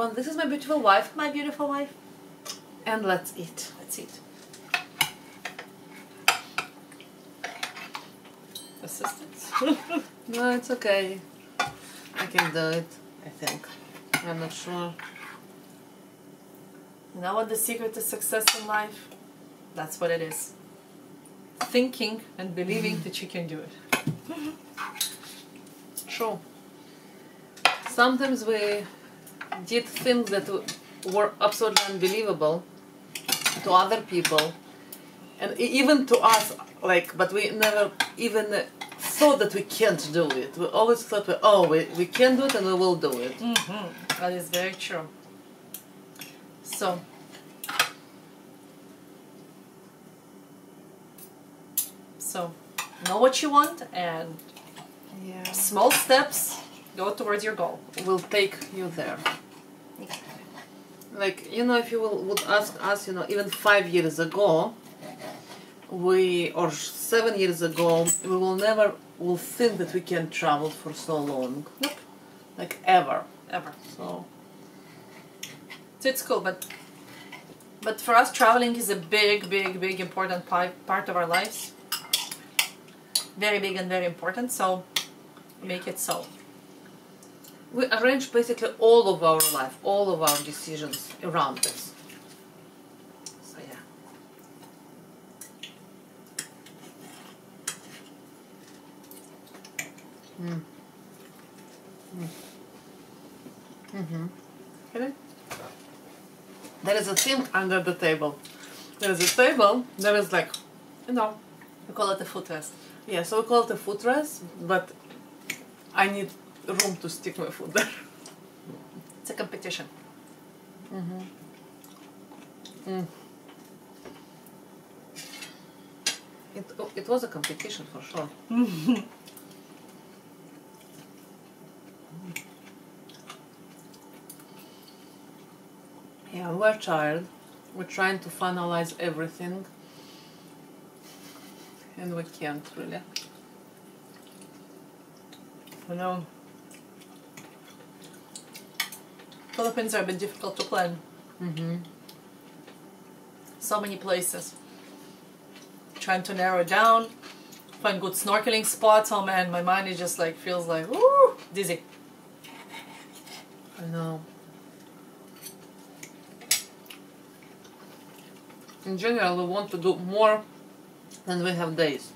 everyone, this is my beautiful wife. My beautiful wife. And let's eat. Let's eat. Assistance? No, it's okay. I can do it, I think. I'm not sure. You know what the secret to success in life? That's what it is. Thinking and believing that you can do it. True. Sometimes we did things that were absolutely unbelievable to other people, and even to us, like, but we never even thought that we can't do it. We always thought, we can do it and we will do it. That is very true. So, know what you want, and small steps go towards your goal. Will take you there. Like, you know, if you would ask us, you know, even 5 years ago, or 7 years ago, we will never think that we can travel for so long. Nope. Like, ever. Ever. So it's cool, but for us, traveling is a big, important part of our lives. Very big and very important, so make it so. We arrange basically all of our life, all of our decisions around this. So yeah. Okay. There is a thing under the table. There is a table, there is like, you know, We call it a footrest. yeah, so we call it a footrest, but I need room to stick my foot there. It's a competition. It was a competition for sure. Yeah, we're tired. We're trying to finalize everything, and we can't really. I know. Philippines are a bit difficult to plan. So many places. Trying to narrow it down, find good snorkeling spots. Oh man, my mind is just like, feels like, woo, dizzy. I know. In general, we want to do more than we have days.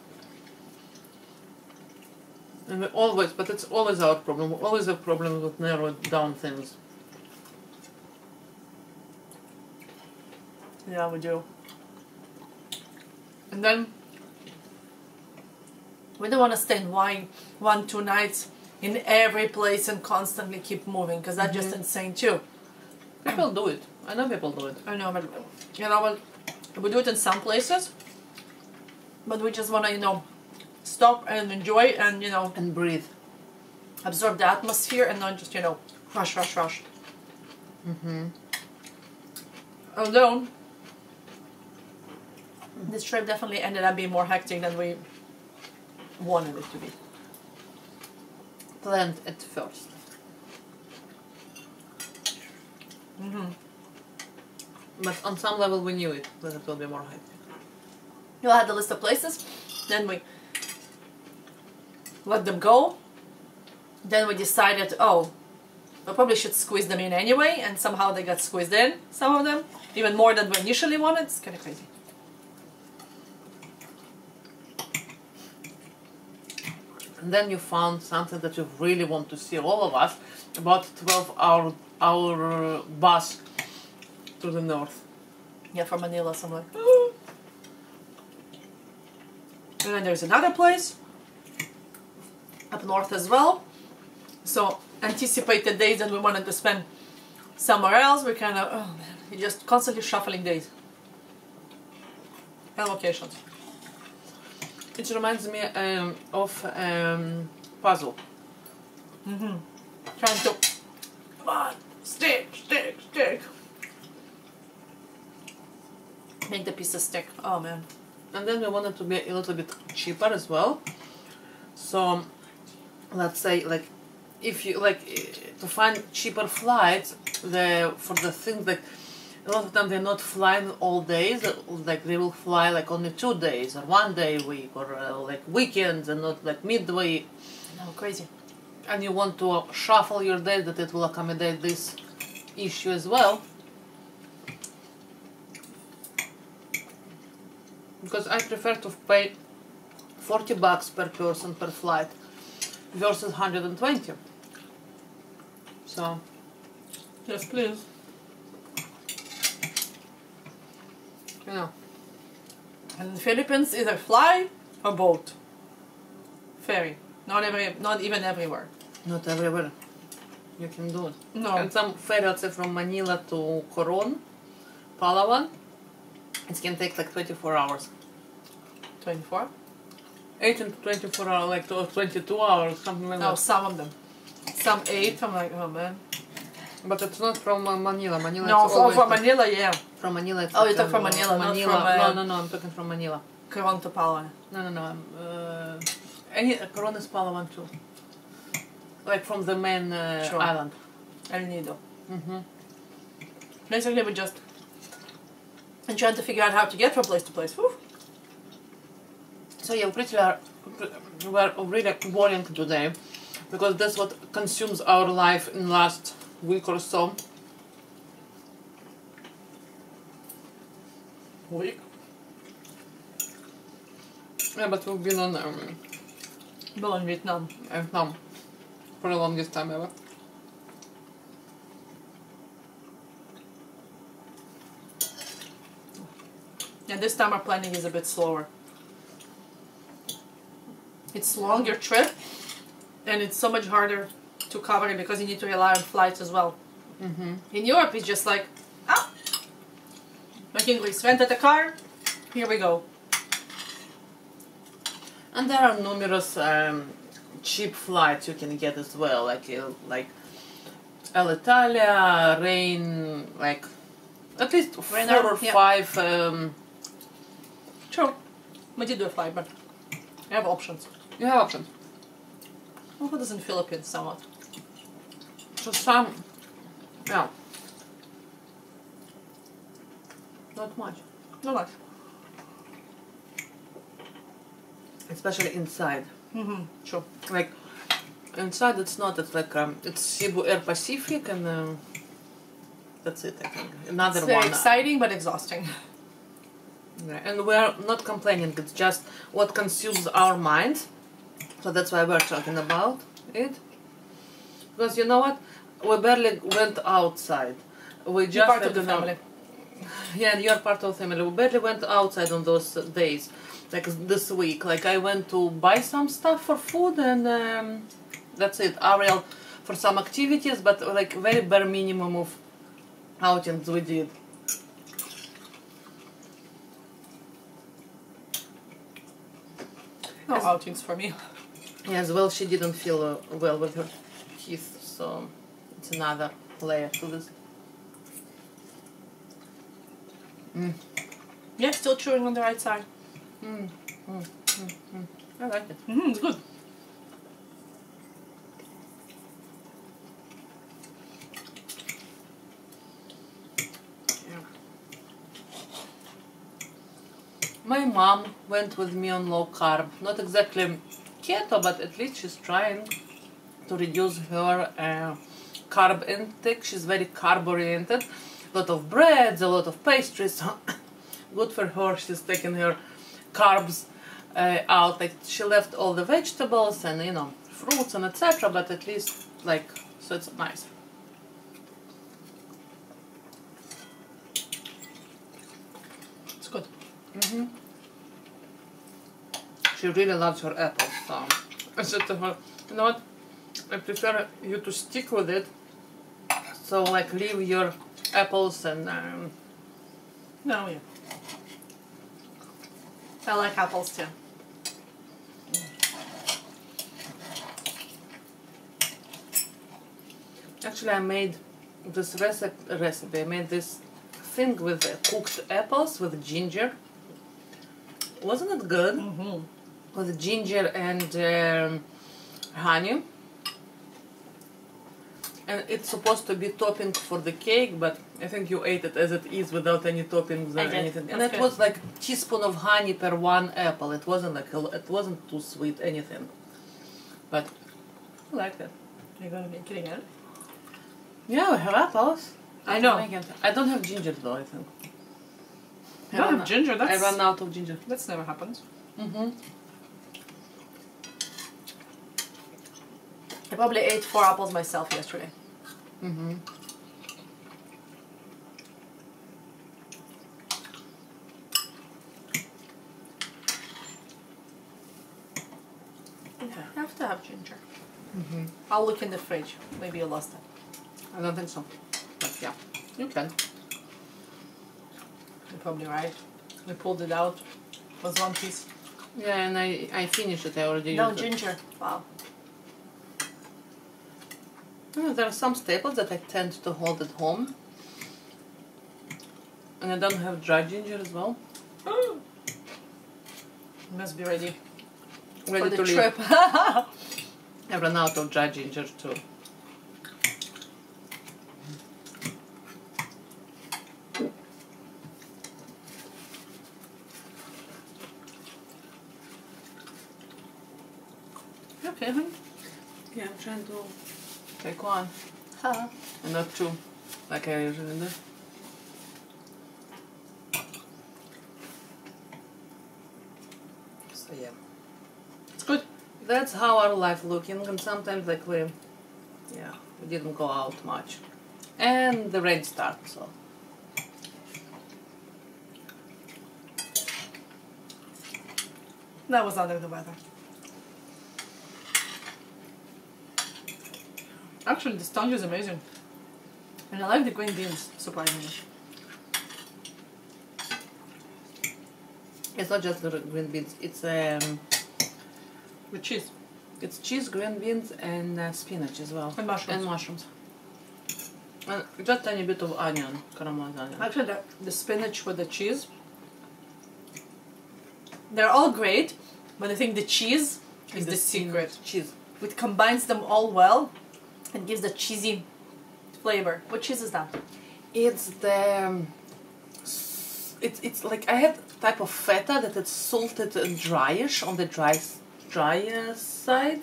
And we always, but it's always our problem. We always have problems with narrowing down things. Yeah, we do. And then we don't want to stay in 1-2 nights in every place and constantly keep moving, because that's just insane too. People do it. I know people do it. I know, but you know what? We do it in some places, but we just want to, you know, stop and enjoy and, you know, And breathe. absorb the atmosphere and not just, you know, rush. Although this trip definitely ended up being more hectic than we wanted it to be. Planned at first. But on some level we knew it, that it will be more hectic. You had the list of places, then we let them go, then we decided, oh, we probably should squeeze them in anyway, and somehow they got squeezed in, some of them, even more than we initially wanted. It's kind of crazy. And then you found something that you really want to see, all of us, about 12-hour bus to the north. Yeah, from Manila, so I'm like, oh. And then there's another place up north as well. So anticipated days that we wanted to spend somewhere else. We kind of, oh man, you're just constantly shuffling days and locations. It reminds me of puzzle. Trying to, come on, stick. Make the pieces stick. Oh man. And then we wanted to be a little bit cheaper as well. So let's say like if you like to find cheaper flights, for the things like a lot of them they're not flying all days. Like they will fly like only 2 days or 1 day a week or like weekends and not like midweek. No, crazy. And you want to shuffle your days that it will accommodate this issue as well. Because I prefer to pay $40 per person per flight versus 120. So, Yes, please. you know, And in the Philippines, either fly or boat. Ferry. Not even everywhere. not everywhere you can do it. No. And some ferry, let's say from Manila to Coron, Palawan, it can take like 24 hours. 24? 18 to 24 hours, like 22 hours, something like No, that. some of them. Some 8. I'm like, oh man. But it's not from Manila. Manila. No, it's always from like- Manila, yeah. From Manila. It's Oh, like, you talk from Manila, not from, no, I'm talking from Manila. Coron to Palawan. No. Any Coron is Palawan too. Like from the main Sure. island. El Nido. Mm-hmm. Basically, we just and trying to figure out how to get from place to place. Whew. So yeah, we're really boring today because that's what consumes our life in the last week or so. Week. Yeah, but we've been on Well, in Vietnam. Vietnam for the longest time ever. And this time our planning is a bit slower. It's longer trip, and it's so much harder to cover it because you need to rely on flights as well. Mm-hmm. In Europe, it's just like, like in Greece, rented a car, here we go. And there are numerous cheap flights you can get as well, like Alitalia, Rain, like at least Ryanair, 4 or yeah. 5. Sure, we did do a flight, but we have options. You have options. Well, what is in Philippines somewhat? So some, yeah, not much. No much. Especially inside. Mm-hmm. Sure. Like inside, it's not. It's like it's Cebu Air Pacific, and that's it. I think another It's very one. exciting but exhausting. Yeah, and we're not complaining. It's just what consumes our mind. So that's why we're talking about it. Because you know what, we barely went outside. We just You're part of had the family. Yeah, and you're part of the family. We barely went outside on those days, like this week. Like I went to buy some stuff for food, and that's it. Ariel for some activities, but like very bare minimum of outings we did. No outings for me. Yes, well, she didn't feel well with her teeth, so it's another layer to this. Yeah, still chewing on the right side. I like it. It's good. Yeah. My mom went with me on low carb, not exactly keto, but at least she's trying to reduce her carb intake. She's very carb oriented. A lot of breads, a lot of pastries. Good for her. She's taking her carbs out. Like she left all the vegetables and fruits and etc. But at least so it's nice. It's good. She really loves her apples, so I said to her, you know what, I prefer you to stick with it, so leave your apples and No, yeah. I like apples too. actually I made this recipe, I made this thing with cooked apples with ginger. Wasn't it good? With ginger and honey. And it's supposed to be topping for the cake, but I think you ate it as it is without any toppings or anything. And That's it good. was like teaspoon of honey per one apple. It wasn't like it wasn't too sweet anything. But I liked it. Are you gonna make it again? Yeah, we have apples. I know. I don't have ginger though. I think. You don't have ginger. I ran out of ginger. That's never happens. I probably ate 4 apples myself yesterday. Okay, I have to have ginger. I'll look in the fridge. Maybe you lost it. I don't think so. But yeah, you can. You're probably right. We pulled it out. It was 1 piece. Yeah, and I finished it. I already No used it. ginger. Wow. There are some staples that I tend to hold at home. And I don't have dry ginger as well. You must be ready Ready for the to leave. trip. I ran out of dry ginger too. Okay, honey. Yeah, I'm trying to take one Huh. and not two, like I usually do. So yeah, It's good. that's how our life looking, and sometimes like we didn't go out much, and the rain starts. So That was under the weather. Actually, the sponge is amazing. And I like the green beans, surprisingly. it's not just the green beans. It's With cheese. it's cheese, green beans, and spinach as well, And mushrooms. and mushrooms. And just tiny bit of onion, caramelized onion. Actually, the spinach with the cheese, they're all great, but I think the cheese is the secret. Cheese. It combines them all well and gives the cheesy flavor. What cheese is that? It's the it's like I had type of feta that it's salted and dryish on the drier side.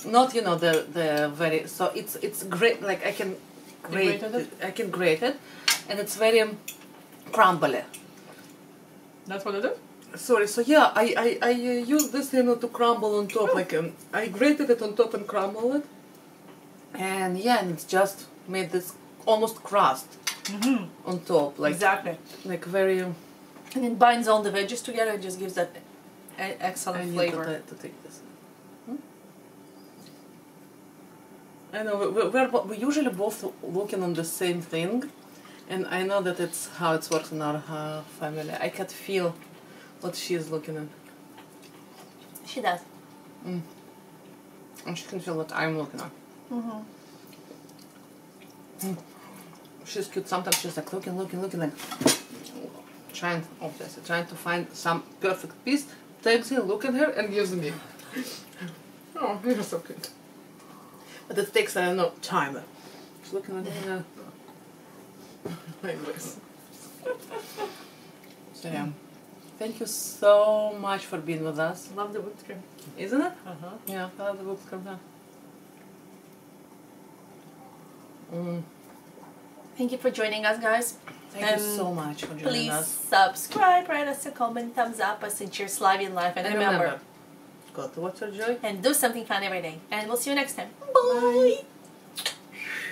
Not the very so it's great, like I can grate grated it? I can grate it, and it's very crumbly. That's what it is? Sorry, so yeah, I use this to crumble on top, like I grated it on top and crumbled it, and yeah, and it's just made this almost crust on top, like Exactly. like very. And it binds all the veggies together. It just gives that I excellent need flavor. to take this. I know we're usually both looking on the same thing, and I know that it's how it works in our family. I can feel what she is looking at, She does. and she can feel what I'm looking at. She's cute. Sometimes she's like looking, like trying to find some perfect piece. Takes it, look at her, and gives me. Oh, you're so cute. But it takes, I don't know, time. She's looking at me. Anyways. So yeah. Thank you so much for being with us. Love the whipped cream. Isn't it? Uh-huh. Yeah, I love the whipped cream. Thank you for joining us, guys. Thank you so much for joining Please us. subscribe, write us a comment, thumbs up, us and cheers live in life. And remember, go to What's Your Joy? and do something fun every day. And we'll see you next time. Bye.